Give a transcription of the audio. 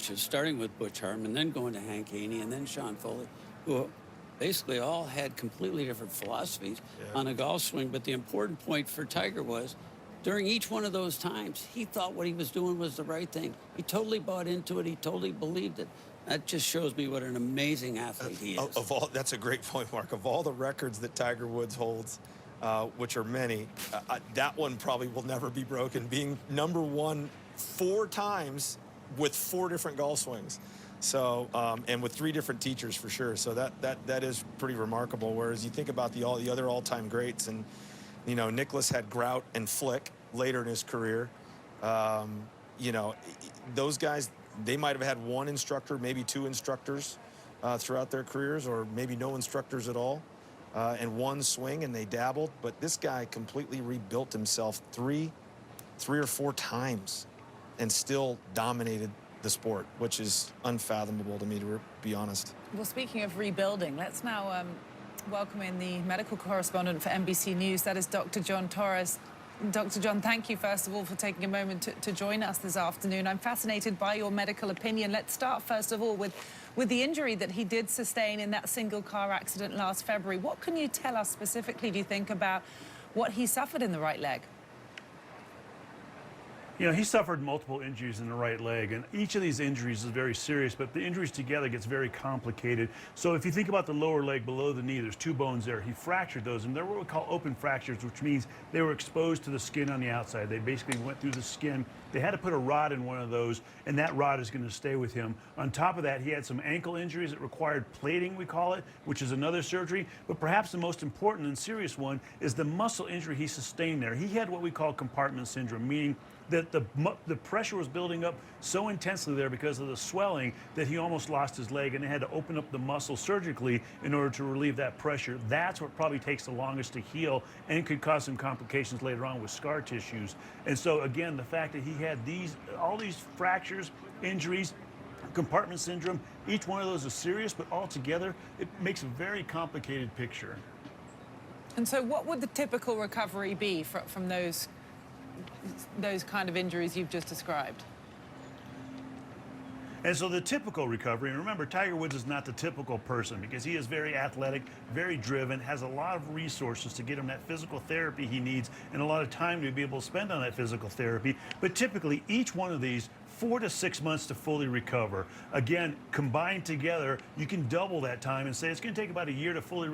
coaches, starting with Butch Hartman, then going to Hank Haney, and then Sean Foley, who basically all had completely different philosophies Yeah. on a golf swing. But the important point for Tiger was during each one of those times, he thought what he was doing was the right thing. He totally bought into it. He totally believed it. That just shows me what an amazing athlete he is. Of all, that's a great point, Mark. Of all the records that Tiger Woods holds, which are many, that one probably will never be broken. Being number one 4 times with 4 different golf swings, so and with 3 different teachers for sure. So that is pretty remarkable. Whereas you think about all the other all-time greats, and you know, Nicklaus had Grout and Flick later in his career. You know, those guys, they might have had 1 instructor, maybe 2 instructors throughout their careers, or maybe no instructors at all, and 1 swing, and they dabbled. But this guy completely rebuilt himself 3 or 4 times and still dominated the sport, which is unfathomable to me, to be honest. Well, speaking of rebuilding, let's now welcome in the medical correspondent for NBC News. That is Dr. John Torres. Dr. John, thank you, first of all, for taking a moment to join us this afternoon. I'm fascinated by your medical opinion. Let's start, first of all, with the injury that he did sustain in that single car accident last February. What can you tell us specifically, do you think, about what he suffered in the right leg? You know, he suffered multiple injuries in the right leg, and each of these injuries is very serious, but the injuries together gets very complicated. So if you think about the lower leg below the knee, there's 2 bones there. He fractured those, and they're what we call open fractures, which means they were exposed to the skin on the outside. They basically went through the skin. They had to put a rod in one of those, and that rod is going to stay with him. On top of that, he had some ankle injuries that required plating, we call it, which is another surgery. But perhaps the most important and serious one is the muscle injury he sustained there. He had what we call compartment syndrome, meaning that the pressure was building up so intensely there because of the swelling that he almost lost his leg, and they had to open up the muscle surgically in order to relieve that pressure. That's what probably takes the longest to heal and could cause some complications later on with scar tissues. And so again, the fact that he had all these fractures, injuries, compartment syndrome, each one of those is serious, but altogether it makes a very complicated picture. And so what would the typical recovery be from those kind of injuries you've just described? And so the typical recovery, and remember, Tiger Woods is not the typical person because he is very athletic, very driven, has a lot of resources to get him that physical therapy he needs and a lot of time to be able to spend on that physical therapy. But typically, each one of these, 4 to 6 months to fully recover. Again, combined together, you can double that time and say it's going to take about a year to fully recover.